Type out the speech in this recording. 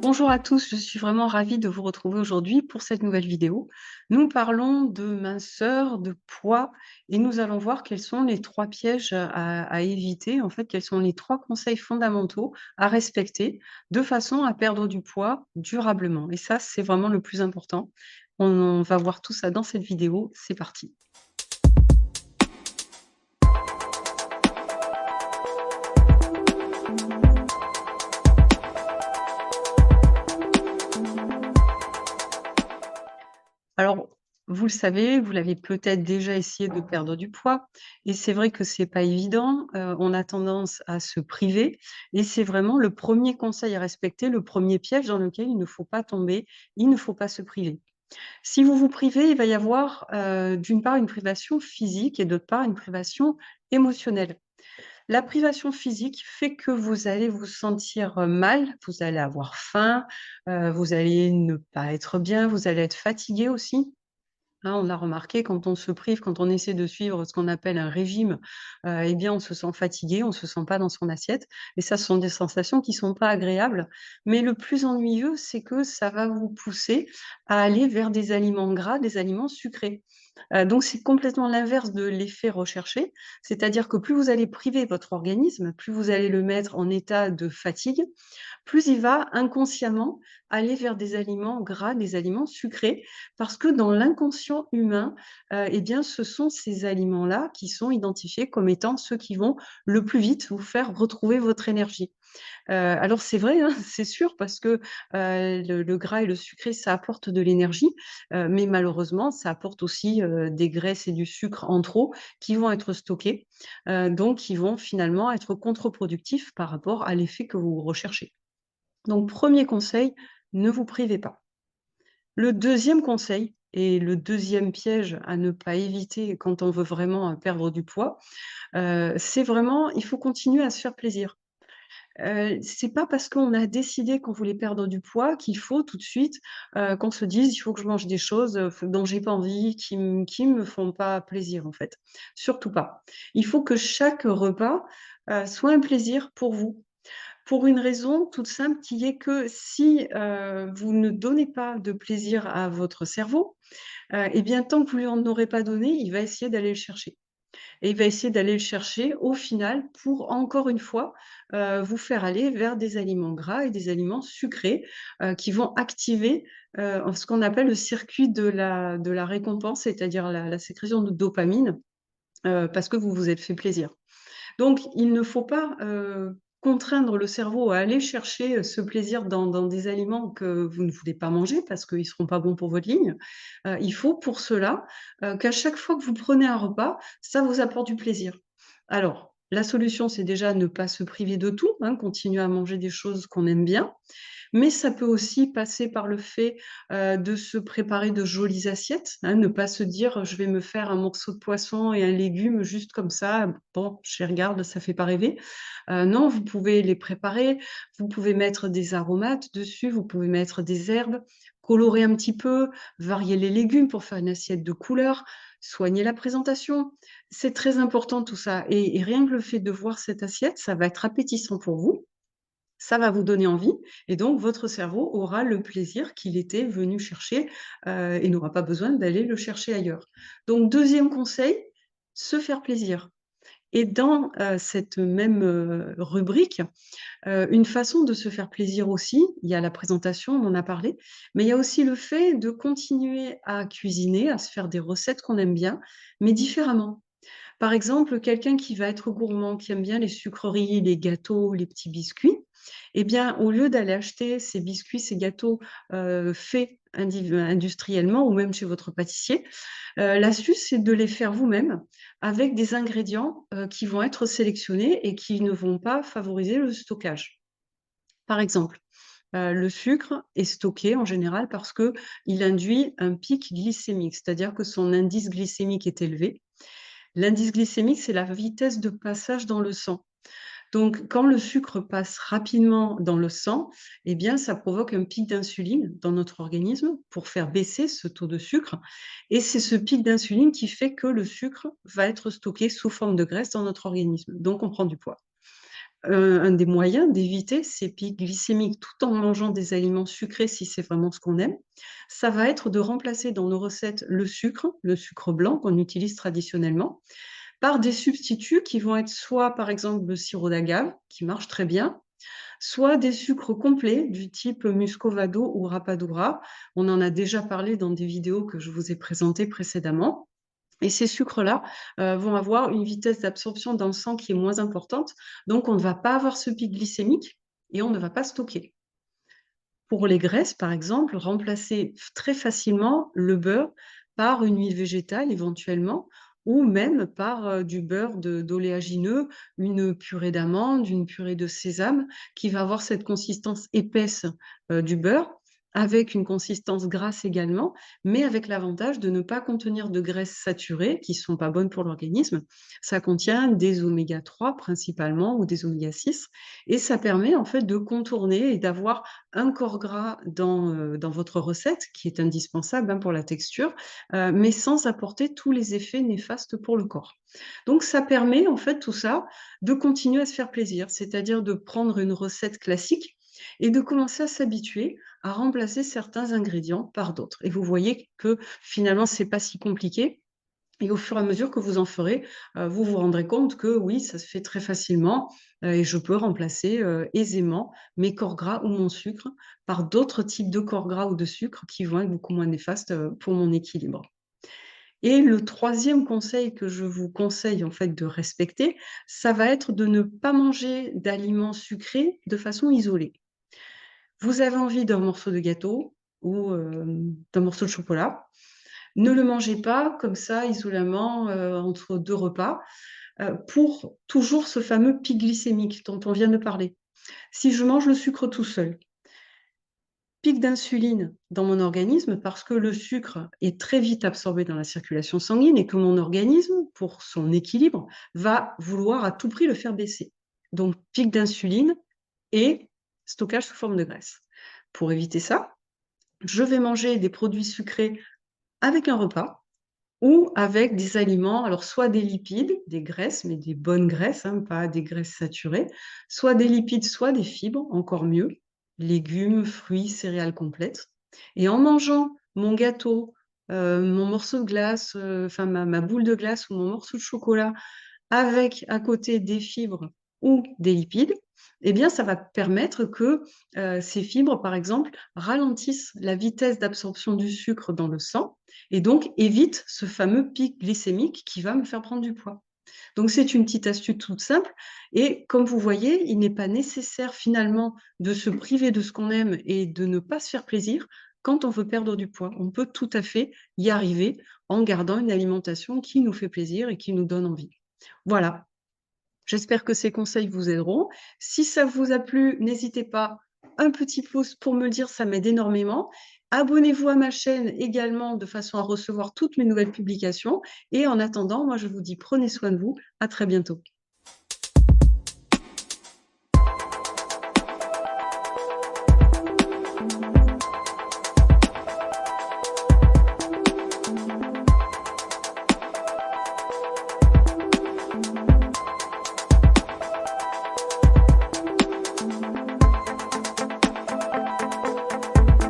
Bonjour à tous, je suis vraiment ravie de vous retrouver aujourd'hui pour cette nouvelle vidéo. Nous parlons de minceur, de poids et nous allons voir quels sont les 3 pièges à éviter. En fait, quels sont les 3 conseils fondamentaux à respecter de façon à perdre du poids durablement et ça, c'est vraiment le plus important. On va voir tout ça dans cette vidéo, c'est parti. Alors, vous le savez, vous l'avez peut-être déjà essayé de perdre du poids et c'est vrai que c'est pas évident, on a tendance à se priver et c'est vraiment le premier conseil à respecter, le premier piège dans lequel il ne faut pas tomber, il ne faut pas se priver. Si vous vous privez, il va y avoir, d'une part une privation physique et d'autre part une privation émotionnelle. La privation physique fait que vous allez vous sentir, mal, vous allez avoir faim, vous allez ne pas être bien, vous allez être fatigué aussi. Hein, on l'a remarqué quand on se prive, quand on essaie de suivre ce qu'on appelle un régime, eh bien, on se sent fatigué, on se sent pas dans son assiette et ça, ce sont des sensations qui sont pas agréables. Mais le plus ennuyeux, c'est que ça va vous pousser à aller vers des aliments gras, des aliments sucrés. Donc c'est complètement l'inverse de l'effet recherché, c'est-à-dire que plus vous allez priver votre organisme, plus vous allez le mettre en état de fatigue, plus il va inconsciemment aller vers des aliments gras, des aliments sucrés, parce que dans l'inconscient humain, eh bien, ce sont ces aliments-là qui sont identifiés comme étant ceux qui vont le plus vite vous faire retrouver votre énergie. Alors c'est vrai, hein, c'est sûr parce que, le gras et le sucré, ça apporte de l'énergie, mais malheureusement, ça apporte aussi, des graisses et du sucre en trop qui vont être stockés, donc qui vont finalement être contre-productifs par rapport à l'effet que vous recherchez. Donc premier conseil, ne vous privez pas. Le deuxième conseil et le deuxième piège à ne pas éviter quand on veut vraiment, perdre du poids, c'est vraiment il faut continuer à se faire plaisir. C'est pas parce qu'on a décidé qu'on voulait perdre du poids qu'il faut tout de suite, qu'on se dise: «Il faut que je mange des choses, dont j'ai pas envie, qui me font pas plaisir», en fait. Surtout pas. Il faut que chaque repas, soit un plaisir pour vous. Pour une raison toute simple qui est que si, vous ne donnez pas de plaisir à votre cerveau, et bien tant que vous lui en aurez pas donné, il va essayer d'aller le chercher et il va essayer d'aller le chercher au final pour encore une fois, vous faire aller vers des aliments gras et des aliments sucrés, qui vont activer, ce qu'on appelle le circuit de la récompense, c'est-à-dire la sécrétion de dopamine, parce que vous vous êtes fait plaisir. Donc il ne faut pas, contraindre le cerveau à aller chercher, ce plaisir dans des aliments que vous ne voulez pas manger parce qu'ils ne seront pas bons pour votre ligne. Il faut pour cela, qu'à chaque fois que vous prenez un repas, ça vous apporte du plaisir. Alors, la solution, c'est déjà ne pas se priver de tout, hein, continuer à manger des choses qu'on aime bien, mais ça peut aussi passer par le fait, de se préparer de jolies assiettes, hein, ne pas se dire: «Je vais me faire un morceau de poisson et un légume juste comme ça, bon, je les regarde, ça fait pas rêver». Non, vous pouvez les préparer, vous pouvez mettre des aromates dessus, vous pouvez mettre des herbes, colorer un petit peu, varier les légumes pour faire une assiette de couleurs, soigner la présentation. C'est très important tout ça et rien que le fait de voir cette assiette, ça va être appétissant pour vous, ça va vous donner envie et donc votre cerveau aura le plaisir qu'il était venu chercher, et n'aura pas besoin d'aller le chercher ailleurs. Donc deuxième conseil, se faire plaisir et dans, cette même, rubrique, une façon de se faire plaisir aussi, il y a la présentation, on en a parlé, mais il y a aussi le fait de continuer à cuisiner, à se faire des recettes qu'on aime bien, mais différemment. Par exemple, quelqu'un qui va être gourmand, qui aime bien les sucreries, les gâteaux, les petits biscuits, eh bien, au lieu d'aller acheter ces biscuits, ces gâteaux, faits industriellement ou même chez votre pâtissier, l'astuce, c'est de les faire vous-même avec des ingrédients, qui vont être sélectionnés et qui ne vont pas favoriser le stockage. Par exemple, le sucre est stocké en général parce qu'il induit un pic glycémique, c'est-à-dire que son indice glycémique est élevé. L'indice glycémique, c'est la vitesse de passage dans le sang. Donc, quand le sucre passe rapidement dans le sang, eh bien, ça provoque un pic d'insuline dans notre organisme pour faire baisser ce taux de sucre. Et c'est ce pic d'insuline qui fait que le sucre va être stocké sous forme de graisse dans notre organisme. Donc, on prend du poids. Un des moyens d'éviter ces pics glycémiques tout en mangeant des aliments sucrés si c'est vraiment ce qu'on aime, ça va être de remplacer dans nos recettes le sucre blanc qu'on utilise traditionnellement, par des substituts qui vont être soit par exemple le sirop d'agave, qui marche très bien, soit des sucres complets du type muscovado ou rapadura. On en a déjà parlé dans des vidéos que je vous ai présentées précédemment. Et ces sucres-là, vont avoir une vitesse d'absorption dans le sang qui est moins importante, donc on ne va pas avoir ce pic glycémique et on ne va pas stocker. Pour les graisses, par exemple, remplacer très facilement le beurre par une huile végétale éventuellement ou même par, du beurre d'oléagineux, une purée d'amandes, une purée de sésame qui va avoir cette consistance épaisse, du beurre, avec une consistance grasse également, mais avec l'avantage de ne pas contenir de graisses saturées qui sont pas bonnes pour l'organisme. Ça contient des oméga 3 principalement ou des oméga 6 et ça permet en fait de contourner et d'avoir un corps gras dans votre recette, qui est indispensable, hein, pour la texture, mais sans apporter tous les effets néfastes pour le corps. Donc ça permet, en fait, tout ça, de continuer à se faire plaisir, c'est-à-dire de prendre une recette classique et de commencer à s'habituer à remplacer certains ingrédients par d'autres. Et vous voyez que finalement, c'est pas si compliqué et au fur et à mesure que vous en ferez, vous vous rendrez compte que oui, ça se fait très facilement, et je peux remplacer, aisément mes corps gras ou mon sucre par d'autres types de corps gras ou de sucre qui vont être beaucoup moins néfastes, pour mon équilibre. Et le troisième conseil que je vous conseille en fait de respecter, ça va être de ne pas manger d'aliments sucrés de façon isolée. Vous avez envie d'un morceau de gâteau ou, d'un morceau de chocolat, ne le mangez pas comme ça isolément, entre 2 repas, pour toujours ce fameux pic glycémique dont on vient de parler. Si je mange le sucre tout seul, pic d'insuline dans mon organisme parce que le sucre est très vite absorbé dans la circulation sanguine et que mon organisme, pour son équilibre, va vouloir à tout prix le faire baisser. Donc pic d'insuline et stockage sous forme de graisse. Pour éviter ça, je vais manger des produits sucrés avec un repas ou avec des aliments, alors soit des lipides, des graisses, mais des bonnes graisses, hein, pas des graisses saturées, soit des lipides, soit des fibres, encore mieux, légumes, fruits, céréales complètes. Et en mangeant mon gâteau, mon morceau de glace, enfin ma boule de glace ou mon morceau de chocolat avec à côté des fibres ou des lipides, eh bien, ça va permettre que, ces fibres, par exemple, ralentissent la vitesse d'absorption du sucre dans le sang et donc évitent ce fameux pic glycémique qui va me faire prendre du poids. Donc c'est une petite astuce toute simple et comme vous voyez, il n'est pas nécessaire finalement de se priver de ce qu'on aime et de ne pas se faire plaisir quand on veut perdre du poids. On peut tout à fait y arriver en gardant une alimentation qui nous fait plaisir et qui nous donne envie. Voilà, j'espère que ces conseils vous aideront. Si ça vous a plu, n'hésitez pas, un petit pouce pour me le dire, ça m'aide énormément. Abonnez-vous à ma chaîne également de façon à recevoir toutes mes nouvelles publications et en attendant, moi je vous dis prenez soin de vous, à très bientôt.